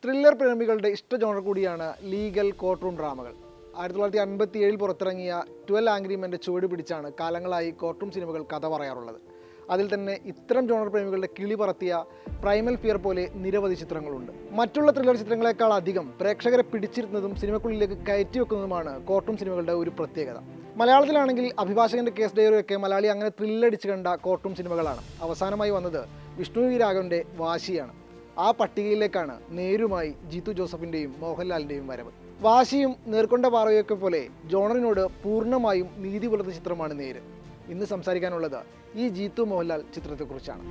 Thriller പ്രേമികളുടെ ഇഷ്ട genre കൂടിയാണ് legal court room ഡ്രാമകൾ. 1957 പുറത്തിറങ്ങിയ 12 ആംഗ്രി മെൻ്റെ ചുവട് പിടിച്ചാണ് കാലങ്ങളായി കോർട്ട് റൂം സിനിമകൾ കഥ പറയാറുള്ളത്. അതിൽ തന്നെ ഇത്തരം ജോണർ പ്രേമികളുടെ കിളി പറത്തിയ പ്രൈമൽ ഫിയർ പോലെ നിരവധി ചിത്രങ്ങളുണ്ട്. മറ്റുള്ള ത്രില്ലർ ചിത്രങ്ങളെക്കാൾ അധികം പ്രേക്ഷകരെ പിടിച്ചിരുന്നതും സിനിമക്കുള്ളിലേക്ക് കയറ്റി വെക്കുന്നതുമാണ് കോർട്ട് റൂം സിനിമകളുടെ ഒരു പ്രത്യേകത. മലയാളത്തിലാണെങ്കിൽ അഭിഭാഷകന്റെ കേസ് ഡയറിയൊക്കെ മലയാളി അങ്ങനെ ത്രില്ലടിച്ച് കണ്ട കോർട്ട് റൂം സിനിമകളാണ്. അവസാനമായി വന്നത് വിഷ്ണു വി രാഘവന്റെ വാശിയാണ്. ആ പട്ടികയിലേക്കാണ് നേരുമായി ജീത്തു ജോസഫിൻ്റെയും മോഹൻലാലിൻ്റെയും വരവ്. വാശിയും നേർക്കൊണ്ട പാറയൊക്കെ പോലെ ജോണറിനോട് പൂർണ്ണമായും നീതി പുലർത്തിയ ചിത്രമാണ് നേര്. ഇന്ന് സംസാരിക്കാനുള്ളത് ഈ ജീത്തു മോഹൻലാൽ ചിത്രത്തെക്കുറിച്ചാണ്.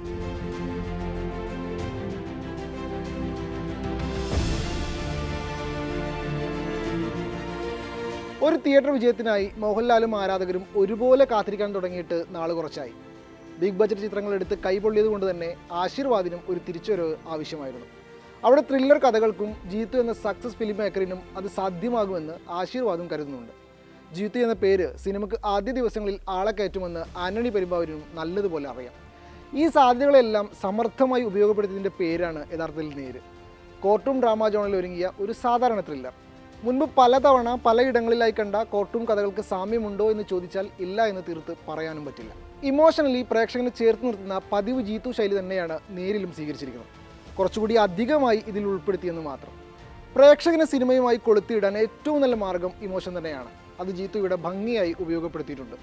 ഒരു തിയേറ്റർ വിജയത്തിനായി മോഹൻലാലും ആരാധകരും ഒരുപോലെ കാത്തിരിക്കാൻ തുടങ്ങിയിട്ട് നാള് കുറച്ചായി. ബിഗ് ബഡ്ജറ്റ് ചിത്രങ്ങൾ എടുത്ത് കൈപൊള്ളിയത് കൊണ്ട് തന്നെ ആശീർവാദിനും ഒരു തിരിച്ചുവരവ് ആവശ്യമായിരുന്നു. അവിടെ ത്രില്ലർ കഥകൾക്കും ജീത്തു എന്ന സക്സസ് ഫിലിം മേക്കറിനും അത് സാധ്യമാകുമെന്ന് ആശീർവാദും കരുതുന്നുണ്ട്. ജീത്തു എന്ന പേര് സിനിമയ്ക്ക് ആദ്യ ദിവസങ്ങളിൽ ആളെ കയറ്റുമെന്ന് ആന്റണി പെരുമ്പാവൂരിനും നല്ലതുപോലെ അറിയാം. ഈ സാധ്യതകളെല്ലാം സമർത്ഥമായി ഉപയോഗപ്പെടുത്തിയതിൻ്റെ പേരാണ് യഥാർത്ഥത്തിൽ നേര്. കോർട്ട് റൂം ഡ്രാമ ജോണിൽ ഒരുങ്ങിയ ഒരു സാധാരണ ത്രില്ലർ. മുൻപ് പലതവണ പലയിടങ്ങളിലായി കണ്ട കോർട്ട് റൂം കഥകൾക്ക് സാമ്യമുണ്ടോ എന്ന് ചോദിച്ചാൽ ഇല്ല എന്ന് തീർത്ത് പറയാനും പറ്റില്ല. ഇമോഷണലി പ്രേക്ഷകനെ ചേർത്ത് നിർത്തുന്ന പതിവ് ജീത്തു ശൈലി തന്നെയാണ് നേരിലും സ്വീകരിച്ചിരിക്കുന്നത്. കുറച്ചുകൂടി അധികമായി ഇതിൽ ഉൾപ്പെടുത്തിയെന്ന് മാത്രം. പ്രേക്ഷകനെ സിനിമയുമായി കൊളുത്തിയിടാൻ ഏറ്റവും നല്ല മാർഗം ഇമോഷൻ തന്നെയാണ്. അത് ജീത്തു ഇവിടെ ഭംഗിയായി ഉപയോഗപ്പെടുത്തിയിട്ടുണ്ട്.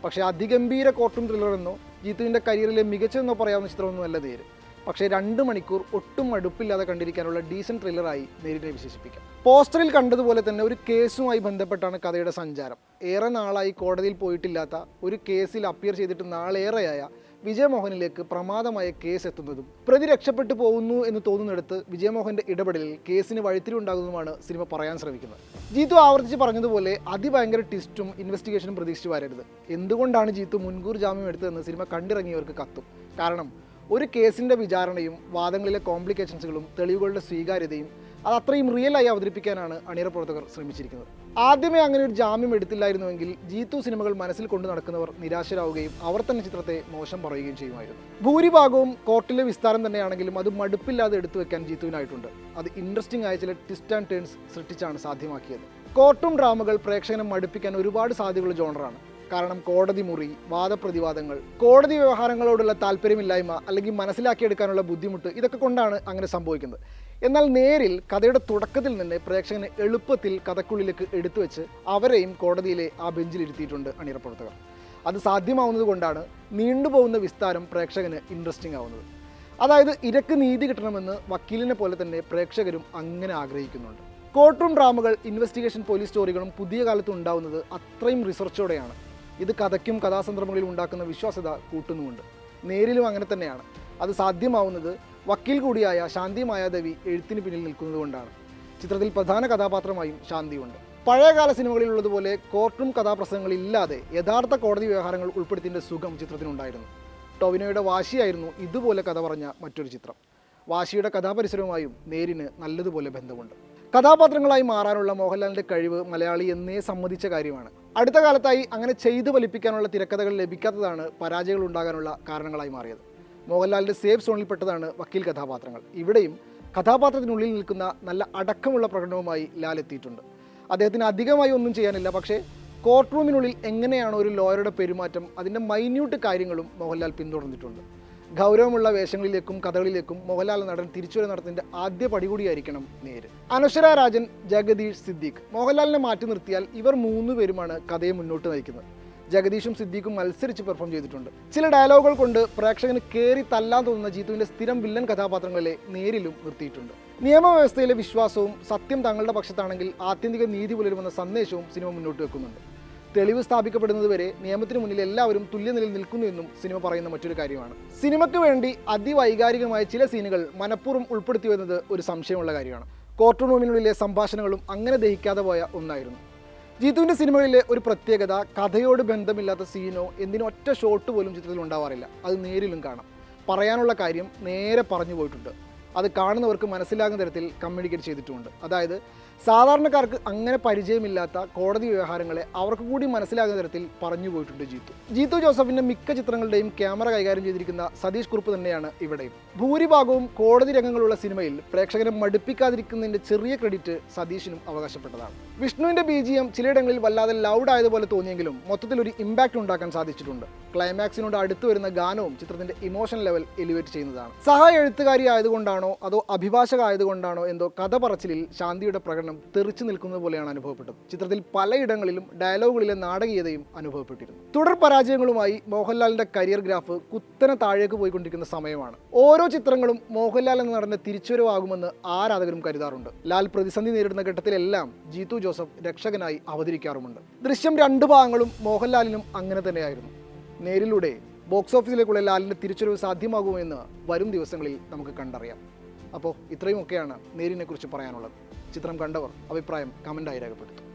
പക്ഷേ അതിഗംഭീര കോർട്ട് റൂം ത്രില്ലർ എന്നോ ജീത്തുവിൻ്റെ കരിയറിലെ മികച്ചതെന്നോ പറയാവുന്ന ചിത്രമൊന്നുമല്ല നേര്. പക്ഷേ 2 മണിക്കൂർ ഒട്ടും അടുപ്പില്ലാതെ കണ്ടിരിക്കാനുള്ള ഡീസൻറ്റ് ത്രില്ലറായി നേരിനെ വിശേഷിപ്പിക്കാം. പോസ്റ്ററിൽ കണ്ടതുപോലെ തന്നെ ഒരു കേസുമായി ബന്ധപ്പെട്ടാണ് കഥയുടെ സഞ്ചാരം. ഏറെ നാളായി കോടതിയിൽ പോയിട്ടില്ലാത്ത ഒരു കേസിൽ അപ്പിയർ ചെയ്തിട്ട് നാളേറെയായ വിജയമോഹനിലേക്ക് പ്രമാദമായ കേസ് എത്തുന്നതും പ്രതി രക്ഷപ്പെട്ടു പോകുന്നു എന്ന് തോന്നുന്നിടത്ത് വിജയമോഹന്റെ ഇടപെടലിൽ കേസിന് വഴിത്തിരിവുണ്ടാകുന്നതുമാണ് സിനിമ പറയാൻ ശ്രമിക്കുന്നത്. ജീത്തു ആവർത്തിച്ച് പറഞ്ഞതുപോലെ അതിഭയങ്കര ട്വിസ്റ്റും ഇൻവെസ്റ്റിഗേഷനും പ്രതീക്ഷിച്ചു വരരുത്. എന്തുകൊണ്ടാണ് ജീത്തു മുൻകൂർ ജാമ്യം എടുത്തതെന്ന് സിനിമ കണ്ടിറങ്ങിയവർക്ക് കത്തും. കാരണം ഒരു കേസിൻ്റെ വിചാരണയും വാദങ്ങളിലെ കോംപ്ലിക്കേഷൻസുകളും തെളിവുകളുടെ സ്വീകാര്യതയും അത് അത്രയും റിയലായി അവതരിപ്പിക്കാനാണ് അണിയറ പ്രവർത്തകർ ശ്രമിച്ചിരിക്കുന്നത്. ആദ്യമേ അങ്ങനെ ഒരു ജാമ്യം എടുത്തില്ലായിരുന്നുവെങ്കിൽ ജീത്തു സിനിമകൾ മനസ്സിൽ കൊണ്ടു നടക്കുന്നവർ നിരാശരാവുകയും അവർ തന്നെ ചിത്രത്തെ മോശം പറയുകയും ചെയ്യുമായിരുന്നു. ഭൂരിഭാഗവും കോർട്ടിലെ വിസ്താരം തന്നെയാണെങ്കിലും അത് മടുപ്പില്ലാതെ എടുത്തു വെക്കാൻ ജീത്തുവിനായിട്ടുണ്ട്. അത് ഇൻട്രസ്റ്റിംഗ് ആയ ചില ട്വിസ്റ്റ് ആൻഡ് ടേൺസ് സൃഷ്ടിച്ചാണ് സാധ്യമാക്കിയത്. കോർട്ടും ഡ്രാമകൾ പ്രേക്ഷകനെ മടുപ്പിക്കാൻ ഒരുപാട് സാധ്യതയുള്ള ജോണറാണ്. കാരണം കോടതി മുറി, വാദപ്രതിവാദങ്ങൾ, കോടതി വ്യവഹാരങ്ങളോടുള്ള താല്പര്യമില്ലായ്മ അല്ലെങ്കിൽ മനസ്സിലാക്കിയെടുക്കാനുള്ള ബുദ്ധിമുട്ട്, ഇതൊക്കെ കൊണ്ടാണ് അങ്ങനെ സംഭവിക്കുന്നത്. എന്നാൽ നേരിൽ കഥയുടെ തുടക്കത്തിൽ തന്നെ പ്രേക്ഷകനെ എളുപ്പത്തിൽ കഥക്കുള്ളിലേക്ക് എടുത്തു വെച്ച് അവരെയും കോടതിയിലെ ആ ബെഞ്ചിലിരുത്തിയിട്ടുണ്ട് അണിയറ പ്രവർത്തകർ. അത് സാധ്യമാവുന്നത് കൊണ്ടാണ് നീണ്ടുപോകുന്ന വിസ്താരം പ്രേക്ഷകന് ഇൻട്രസ്റ്റിംഗ് ആവുന്നത്. അതായത് ഇരക്ക് നീതി കിട്ടണമെന്ന് വക്കീലിനെ പോലെ തന്നെ പ്രേക്ഷകരും അങ്ങനെ ആഗ്രഹിക്കുന്നുണ്ട്. കോർട്ട് റൂം ഡ്രാമകൾ, ഇൻവെസ്റ്റിഗേഷൻ പോലീസ് സ്റ്റോറികളും പുതിയ കാലത്ത് ഉണ്ടാവുന്നത് അത്രയും റിസർച്ചോടെയാണ്. ഇത് കഥയ്ക്കും കഥാസന്ദർഭങ്ങളിൽ ഉണ്ടാക്കുന്ന വിശ്വാസ്യത കൂട്ടുന്നുമുണ്ട്. നേരിലും അങ്ങനെ തന്നെയാണ്. അത് സാധ്യമാവുന്നത് വക്കീൽ കൂടിയായ ശാന്തി മായാദേവി എഴുത്തിന് പിന്നിൽ നിൽക്കുന്നതുകൊണ്ടാണ്. ചിത്രത്തിൽ പ്രധാന കഥാപാത്രമായും ശാന്തിയുണ്ട്. പഴയകാല സിനിമകളിലുള്ളതുപോലെ കോർട്ട് റൂം കഥാപ്രസംഗങ്ങളില്ലാതെ യഥാർത്ഥ കോടതി വ്യവഹാരങ്ങൾ ഉൾപ്പെടുത്തിയതിൻ്റെ സുഖം ചിത്രത്തിനുണ്ടായിരുന്നു. ടോവിനോയുടെ വാശിയായിരുന്നു ഇതുപോലെ കഥ പറഞ്ഞ മറ്റൊരു ചിത്രം. വാശിയുടെ കഥാപരിസരവുമായും നേരിന് നല്ലതുപോലെ ബന്ധമുണ്ട്. കഥാപാത്രങ്ങളായി മാറാനുള്ള മോഹൻലാലിൻ്റെ കഴിവ് മലയാളി എന്നേ സമ്മതിച്ച കാര്യമാണ്. അടുത്ത കാലത്തായി അങ്ങനെ ചെയ്തു ഫലിപ്പിക്കാനുള്ള തിരക്കഥകൾ ലഭിക്കാത്തതാണ് പരാജയങ്ങൾ ഉണ്ടാകാനുള്ള കാരണങ്ങളായി മാറിയത്. മോഹൻലാലിൻ്റെ സേഫ് സോണിൽപ്പെട്ടതാണ് വക്കീൽ കഥാപാത്രങ്ങൾ. ഇവിടെയും കഥാപാത്രത്തിനുള്ളിൽ നിൽക്കുന്ന നല്ല അടക്കമുള്ള പ്രകടനവുമായി ലാൽ എത്തിയിട്ടുണ്ട്. അദ്ദേഹത്തിന് അധികമായി ഒന്നും ചെയ്യാനില്ല. പക്ഷേ കോർട്ട് റൂമിനുള്ളിൽ എങ്ങനെയാണ് ഒരു ലോയറുടെ പെരുമാറ്റം, അതിൻ്റെ മൈന്യൂട്ട് കാര്യങ്ങളും മോഹൻലാൽ പിന്തുടർന്നിട്ടുണ്ട്. ഗൗരവമുള്ള വേഷങ്ങളിലേക്കും കഥകളിലേക്കും മോഹൻലാൽ നടൻ തിരിച്ചുവരവ് നടത്തുന്നതിൻ്റെ ആദ്യ പടി കൂടിയായിരിക്കണം നേര്. അനശ്വര രാജൻ, ജഗദീഷ്, സിദ്ദീഖ്, മോഹൻലാലിനെ മാറ്റി നിർത്തിയാൽ ഇവർ 3 പേരുമാണ് കഥയെ മുന്നോട്ട് നയിക്കുന്നത്. ജഗദീഷും സിദ്ദീഖും മത്സരിച്ച് പെർഫോം ചെയ്തിട്ടുണ്ട്. ചില ഡയലോഗുകൾ കൊണ്ട് പ്രേക്ഷകന് കയറി തല്ലാൻ തോന്നുന്ന ജീത്തുവിൻ്റെ സ്ഥിരം വില്ലൻ കഥാപാത്രങ്ങളെ നേരിലും നിർത്തിയിട്ടുണ്ട്. നിയമവ്യവസ്ഥയിലെ വിശ്വാസവും സത്യം തങ്ങളുടെ പക്ഷത്താണെങ്കിൽ ആത്യന്തിക നീതി പുലരുമെന്ന സന്ദേശവും സിനിമ മുന്നോട്ട് വെക്കുന്നുണ്ട്. തെളിവ് സ്ഥാപിക്കപ്പെടുന്നതുവരെ നിയമത്തിന് മുന്നിൽ എല്ലാവരും തുല്യനിലയിൽ നിൽക്കുന്നു എന്നും സിനിമ പറയുന്ന മറ്റൊരു കാര്യമാണ്. സിനിമയ്ക്ക് വേണ്ടി അതിവൈകാരികമായ ചില സീനുകൾ മനഃപൂർവ്വം ഉൾപ്പെടുത്തി വരുന്നത് ഒരു സംശയമുള്ള കാര്യമാണ്. കോർട്ട് റൂമിനുള്ളിലെ സംഭാഷണങ്ങളും അങ്ങനെ ദഹിക്കാതെ പോയ ഒന്നായിരുന്നു. ജീത്തുവിൻ്റെ സിനിമകളിലെ ഒരു പ്രത്യേകത, കഥയോട് ബന്ധമില്ലാത്ത സീനോ എന്തിനോ ഒറ്റ ഷോട്ട് പോലും ചിത്രത്തിൽ ഉണ്ടാവാറില്ല. അത് നേരിലും കാണാം. പറയാനുള്ള കാര്യം നേരെ പറഞ്ഞു പോയിട്ടുണ്ട്. അത് കാണുന്നവർക്ക് മനസ്സിലാകുന്ന തരത്തിൽ കമ്മ്യൂണിക്കേറ്റ് ചെയ്തിട്ടുമുണ്ട്. അതായത് സാധാരണക്കാർക്ക് അങ്ങനെ പരിചയമില്ലാത്ത കോടതി വ്യവഹാരങ്ങളെ അവർക്ക് കൂടി മനസ്സിലാകുന്ന തരത്തിൽ പറഞ്ഞു പോയിട്ടുണ്ട് ജീത്തു ജോസഫിൻ്റെ മിക്ക ചിത്രങ്ങളുടെയും ക്യാമറ കൈകാര്യം ചെയ്തിരിക്കുന്ന സതീഷ് കുറുപ്പ് തന്നെയാണ് ഇവിടെയും. ഭൂരിഭാഗവും കോടതി രംഗങ്ങളുള്ള സിനിമയിൽ പ്രേക്ഷകരെ മടുപ്പിക്കാതിരിക്കുന്നതിൻ്റെ ചെറിയ ക്രെഡിറ്റ് സതീഷിനും അവകാശപ്പെട്ടതാണ്. വിഷ്ണുവിൻ്റെ BGM ചിലയിടങ്ങളിൽ വല്ലാതെ ലൗഡ് ആയതുപോലെ തോന്നിയെങ്കിലും മൊത്തത്തിൽ ഒരു ഇമ്പാക്റ്റ് ഉണ്ടാക്കാൻ സാധിച്ചിട്ടുണ്ട്. ക്ലൈമാക്സിനോട് അടുത്ത് വരുന്ന ഗാനവും ചിത്രത്തിന്റെ ഇമോഷൻ ലെവൽ എലിവേറ്റ് ചെയ്യുന്നതാണ്. സഹായ എഴുത്തുകാരി ആയതുകൊണ്ടാണോ അതോ അഭിഭാഷക ആയതുകൊണ്ടാണോ എന്തോ കഥ പറച്ചിലിൽ ശാന്തിയുടെ പ്രകടനം തെറിച്ചു നിൽക്കുന്നത് പോലെയാണ് അനുഭവപ്പെട്ടത്. ചിത്രത്തിൽ പലയിടങ്ങളിലും ഡയലോഗുകളിലെ നാടകീയതയും അനുഭവപ്പെട്ടിരുന്നു. തുടർ പരാജയങ്ങളുമായി മോഹൻലാലിന്റെ കരിയർ ഗ്രാഫ് കുത്തനെ താഴേക്ക് പോയിക്കൊണ്ടിരിക്കുന്ന സമയമാണ്. ഓരോ ചിത്രങ്ങളും മോഹൻലാൽ എന്ന നടന്റെ തിരിച്ചുവരവാകുമെന്ന് ആരാധകരും കരുതാറുണ്ട്. ലാൽ പ്രതിസന്ധി നേരിടുന്ന ഘട്ടത്തിലെല്ലാം ജീത്തു ജോസഫ് രക്ഷകനായി അവതരിക്കാറുമുണ്ട്. ദൃശ്യം 2 ഭാഗങ്ങളും മോഹൻലാലിനും അങ്ങനെ തന്നെയായിരുന്നു. നേരിലൂടെ ബോക്സ് ഓഫീസിലേക്കുള്ള ലാലിൻ്റെ തിരിച്ചുവരവ് സാധ്യമാകുമെന്ന് വരും ദിവസങ്ങളിൽ നമുക്ക് കണ്ടറിയാം. അപ്പോൾ ഇത്രയുമൊക്കെയാണ് നേരിനെക്കുറിച്ച് പറയാനുള്ളത്. ചിത്രം കണ്ടവർ അഭിപ്രായം കമൻ്റായി രേഖപ്പെടുത്തും.